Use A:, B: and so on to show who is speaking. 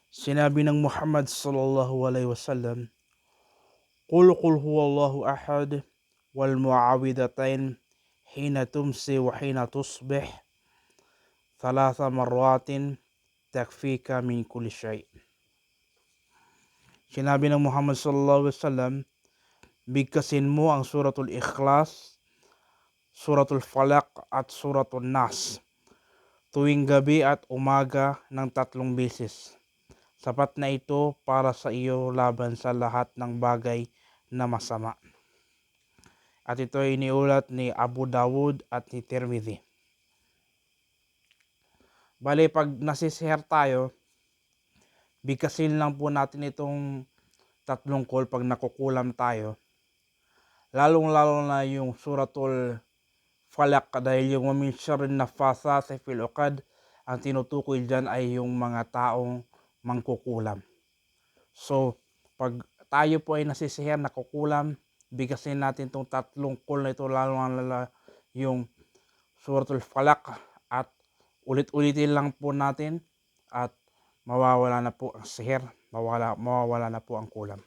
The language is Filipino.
A: Sinabi ng Muhammad sallallahu alaihi wasallam, qul huwallahu ahad wal muawwidhatain hina tumsi wa hina tusbih thalatha marratin takfika min kulli shay'. Sinabi ng Muhammad sallallahu alaihi wasallam, bigkasin mo ang suratul Ikhlas, suratul Falaq at suratul Nas tuwing gabi at umaga ng 3 beses. Sapat na ito para sa iyo laban sa lahat ng bagay na masama. At ito ay iniulat ni Abu Dawud at ni Tirmidhi. Bale, pag nasisiher tayo, bigkasin lang po natin itong 3 call pag nakukulam tayo. Lalong-lalo na yung suratul Falaq dahil yung wamin syarrin nafathati fil uqad, ang tinutukoy dyan ay yung mga taong mangkukulam. So, pag tayo po ay nasisiher, nakukulam, bigkasin natin itong 3 call na ito, lalong-lalo yung suratul Falaq at ulit-ulitin lang po natin at mawawala na po ang sihir, mawawala na po ang kulam.